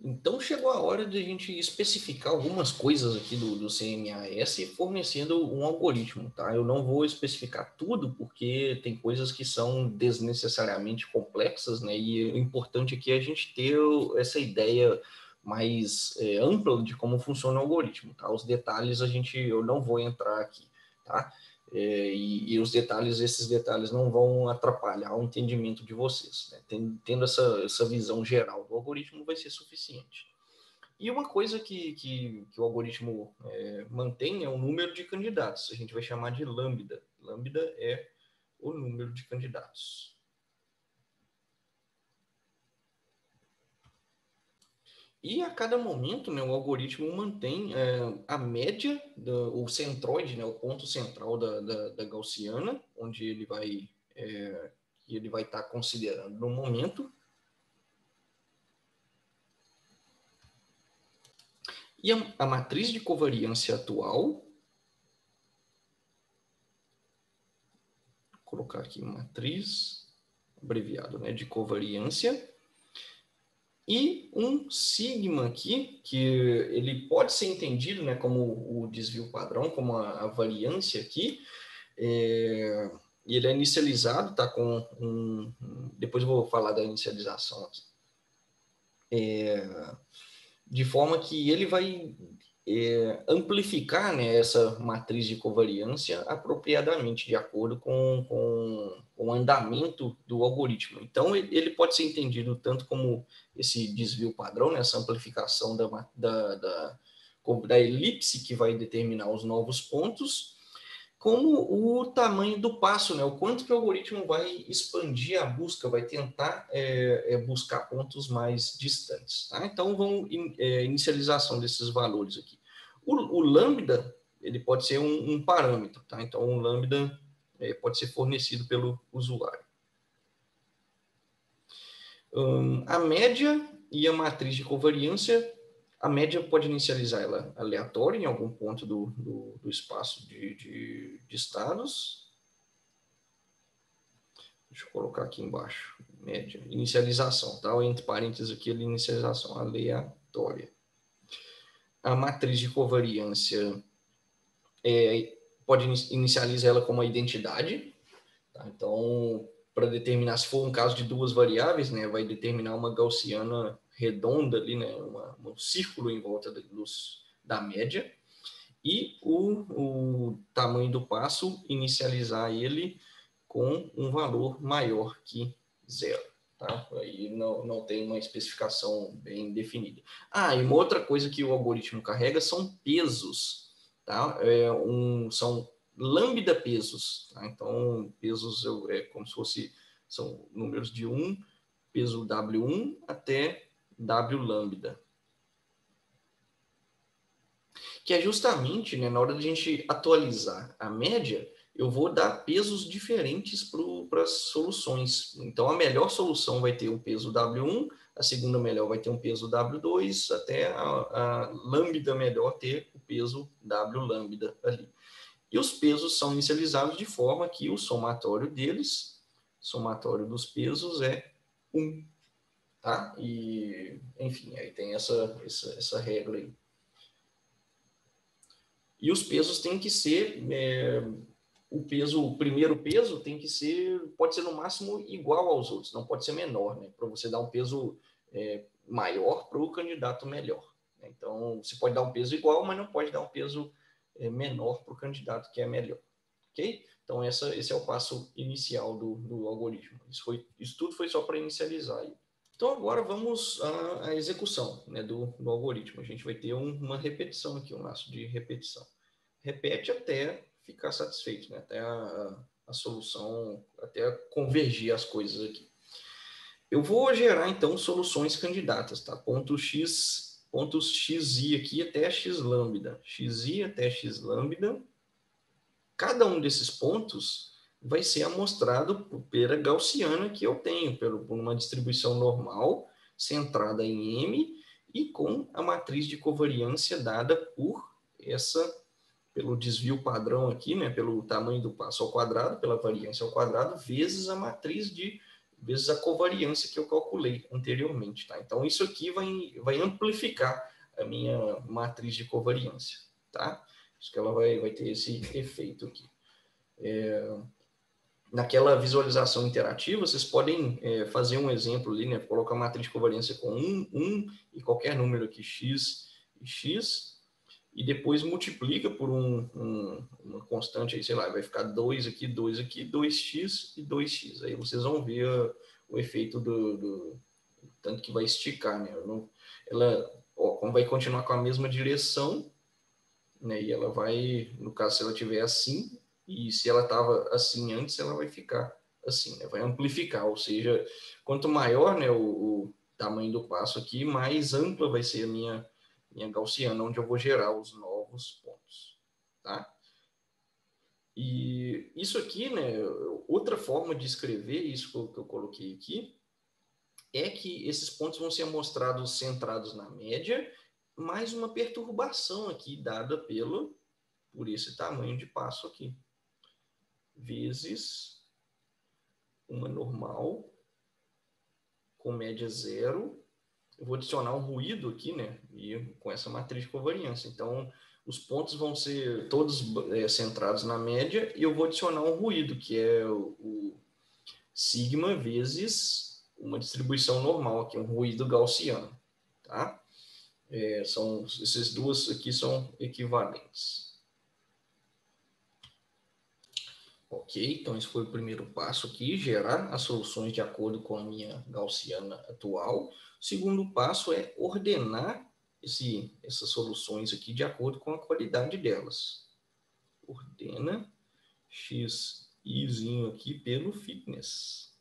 Então chegou a hora de a gente especificar algumas coisas aqui do CMAS fornecendo um algoritmo, tá? Eu não vou especificar tudo porque tem coisas que são desnecessariamente complexas, né? E o importante aqui é a gente ter essa ideia mais ampla de como funciona o algoritmo, tá? Os detalhes eu não vou entrar aqui, tá? E os detalhes, esses detalhes não vão atrapalhar o entendimento de vocês, né? Tendo essa visão geral do algoritmo vai ser suficiente. E uma coisa que o algoritmo mantém é o número de candidatos. A gente vai chamar de lambda. Lambda é o número de candidatos. E a cada momento, né, o algoritmo mantém a média, o centroide, né, o ponto central da gaussiana, onde ele vai estar considerando no momento. E a matriz de covariância atual, vou colocar aqui matriz, abreviado, né, de covariância, e um sigma aqui, que ele pode ser entendido, né, como o desvio padrão, como a variância aqui, e ele é inicializado, tá, com depois eu vou falar da inicialização aqui, de forma que ele vai amplificar, né, essa matriz de covariância apropriadamente, de acordo com o andamento do algoritmo. Então, ele pode ser entendido tanto como esse desvio padrão, né, essa amplificação da elipse que vai determinar os novos pontos, como o tamanho do passo, né? O quanto que o algoritmo vai expandir a busca, vai tentar buscar pontos mais distantes. Tá? Então, inicialização desses valores aqui. O lambda, ele pode ser um parâmetro, tá? Então, o lambda pode ser fornecido pelo usuário. A média e a matriz de covariância, a média pode inicializar ela aleatória em algum ponto do espaço de estados. Deixa eu colocar aqui embaixo, média, inicialização, tá? Entre parênteses aqui, inicialização aleatória. A matriz de covariância pode inicializar ela como uma identidade, tá? Então, para determinar, se for um caso de duas variáveis, né, vai determinar uma gaussiana redonda ali, né, um círculo em volta da média, e o tamanho do passo, inicializar ele com um valor maior que 0. Tá? Aí não tem uma especificação bem definida. E uma outra coisa que o algoritmo carrega são pesos. Tá? São lambda pesos. Tá? Então, pesos é como se são números de 1, peso W1 até W lambda. Que é justamente, né, na hora de a gente atualizar a média, eu vou dar pesos diferentes para as soluções. Então, a melhor solução vai ter um peso W1, a segunda melhor vai ter um peso W2, até a lambda melhor ter o peso W lambda ali. E os pesos são inicializados de forma que o somatório deles, somatório dos pesos é 1. Tá? E, enfim, aí tem essa regra aí. E os pesos têm que ser, o primeiro peso tem que ser, pode ser no máximo igual aos outros, não pode ser menor, né? Para você dar um peso maior para o candidato melhor. Né? Então, você pode dar um peso igual, mas não pode dar um peso menor para o candidato que é melhor. Ok? Então, esse é o passo inicial do algoritmo. Isso tudo foi só para inicializar aí. Então, agora vamos à execução, né, do algoritmo. A gente vai ter uma repetição aqui, um laço de repetição. Repete até ficar satisfeito, né, até a solução, até convergir as coisas aqui. Eu vou gerar, então, soluções candidatas, tá? Pontos xi aqui até x lambda. Xi até x lambda. Cada um desses pontos vai ser amostrado pela gaussiana que eu tenho, por uma distribuição normal, centrada em M, e com a matriz de covariância dada pelo desvio padrão aqui, né, pelo tamanho do passo ao quadrado, pela variância ao quadrado, vezes a matriz vezes a covariância que eu calculei anteriormente, tá? Então, isso aqui vai amplificar a minha matriz de covariância, tá? Acho que ela vai ter esse efeito aqui. Naquela visualização interativa, vocês podem fazer um exemplo ali, né? Colocar a matriz de covariância com 1 e qualquer número aqui, x e x, e depois multiplica por uma constante aí, sei lá, vai ficar 2 aqui, 2x e 2x. Aí vocês vão ver o efeito do tanto que vai esticar, né? Como vai continuar com a mesma direção, né? E ela vai, no caso, se ela tiver assim, e se ela estava assim antes, ela vai ficar assim, né? Vai amplificar, ou seja, quanto maior, né, o tamanho do passo aqui, mais ampla vai ser a minha gaussiana, onde eu vou gerar os novos pontos, tá? E isso aqui, né, outra forma de escrever isso que eu coloquei aqui, é que esses pontos vão ser mostrados centrados na média, mais uma perturbação aqui dada por esse tamanho de passo aqui, vezes uma normal com média zero. Eu vou adicionar um ruído aqui, né? E com essa matriz de covariância. Então, os pontos vão ser todos centrados na média e eu vou adicionar um ruído, que é o sigma vezes uma distribuição normal, aqui, um ruído gaussiano, tá? Essas duas aqui são equivalentes. Ok, então esse foi o primeiro passo aqui, gerar as soluções de acordo com a minha gaussiana atual. O segundo passo é ordenar essas soluções aqui de acordo com a qualidade delas. Ordena x, izinho aqui pelo fitness.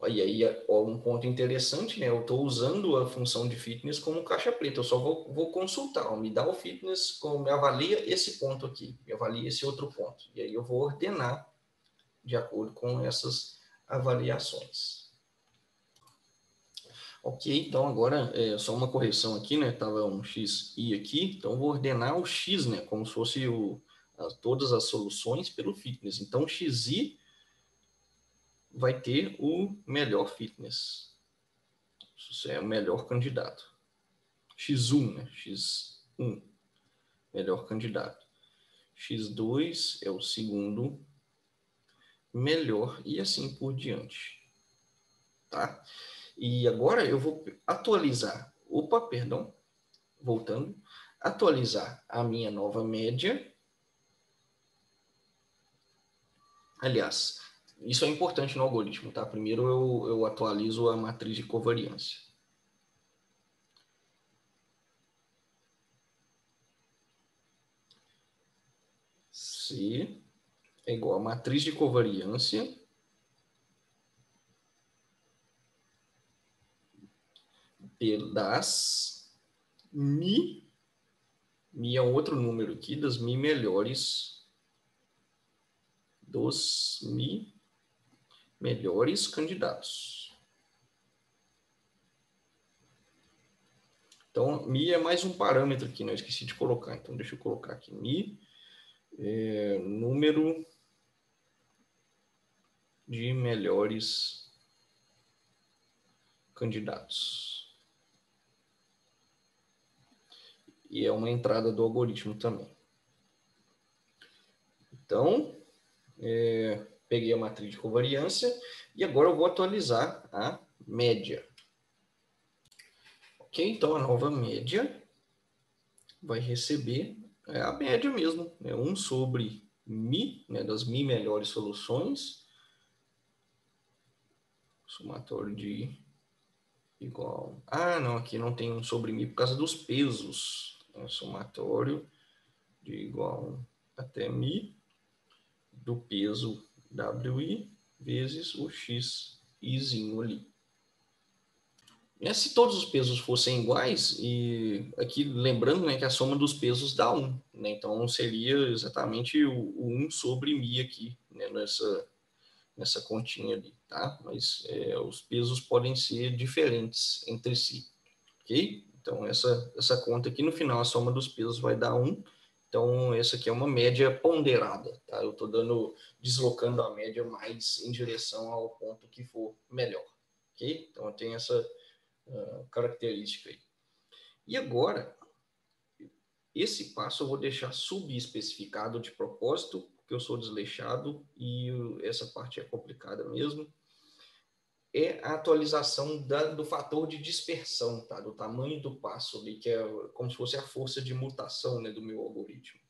E aí, um ponto interessante, né? Eu estou usando a função de fitness como caixa preta. Eu só vou consultar, me dá o fitness, me avalia esse ponto aqui, me avalia esse outro ponto. E aí eu vou ordenar de acordo com essas avaliações. Ok, então agora só uma correção aqui, né? Estava um xi aqui, então eu vou ordenar o x, né? Como se fosse todas as soluções pelo fitness. Então, xi vai ter o melhor fitness. Isso é o melhor candidato. X1, né? X1, melhor candidato. X2 é o segundo melhor e assim por diante. Tá? E agora eu vou atualizar. Opa, perdão. Voltando. Atualizar a minha nova média. Aliás, isso é importante no algoritmo, tá? Primeiro eu atualizo a matriz de covariância. C é igual a matriz de covariância das mi é um outro número aqui, das mi melhores, dos mi melhores candidatos. Então, mi é mais um parâmetro aqui, né? Eu esqueci de colocar, então deixa eu colocar aqui. Mi é número de melhores candidatos. E é uma entrada do algoritmo também. Então, peguei a matriz de covariância e agora eu vou atualizar a média. Ok, então a nova média vai receber a média mesmo, né? 1 sobre mi, né, das mi melhores soluções, somatório de igual... Ah, não, aqui não tem 1 sobre mi por causa dos pesos. Somatório de igual até mi do peso wi vezes o x izinho ali. Se todos os pesos fossem iguais, e aqui lembrando, né, que a soma dos pesos dá 1, né? Então seria exatamente o 1 sobre mi aqui, né, nessa continha ali, tá? Mas os pesos podem ser diferentes entre si, ok? Então essa conta aqui no final, a soma dos pesos vai dar 1, Então, essa aqui é uma média ponderada, tá? Eu estou deslocando a média mais em direção ao ponto que for melhor, ok? Então, tem essa característica aí. E agora, esse passo eu vou deixar subespecificado de propósito, porque eu sou desleixado e essa parte é complicada mesmo. É a atualização do fator de dispersão, tá? Do tamanho do passo ali, que é como se fosse a força de mutação, né, do meu algoritmo.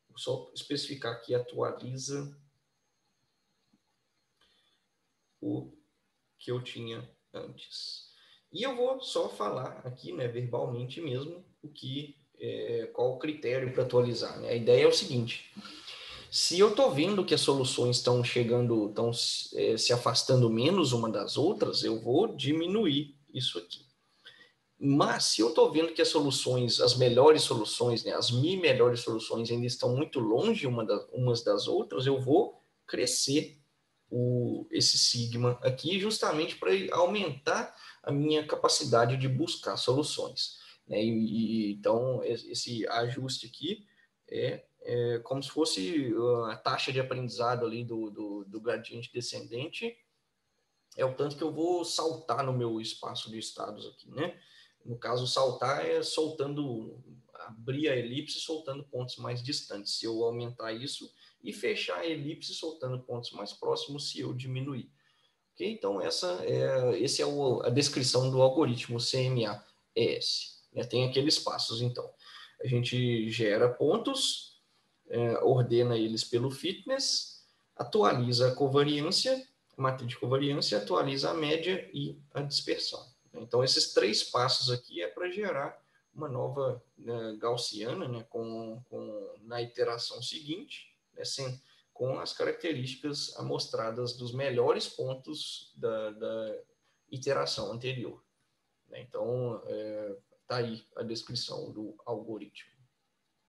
Vou só especificar aqui, atualiza o que eu tinha antes. E eu vou só falar aqui, né, verbalmente mesmo, qual o critério para atualizar, né? A ideia é o seguinte: se eu estou vendo que as soluções estão chegando, estão se afastando menos uma das outras, eu vou diminuir isso aqui. Mas se eu estou vendo que as soluções, as melhores soluções, né, as melhores soluções ainda estão muito longe umas das outras, eu vou crescer esse sigma aqui justamente para aumentar a minha capacidade de buscar soluções, né? Então, esse ajuste aqui é como se fosse a taxa de aprendizado ali do gradiente descendente, é o tanto que eu vou saltar no meu espaço de estados aqui, né? No caso, saltar é abrir a elipse soltando pontos mais distantes, se eu aumentar isso, e fechar a elipse soltando pontos mais próximos, se eu diminuir. Okay? Então, essa é a descrição do algoritmo CMA-ES. Né? Tem aqueles passos, então. A gente gera pontos, ordena eles pelo fitness, atualiza a covariância, a matriz de covariância, atualiza a média e a dispersão. Então, esses 3 passos aqui é para gerar uma nova gaussiana, né, na iteração seguinte, né, com as características amostradas dos melhores pontos da iteração anterior. Então, está aí a descrição do algoritmo.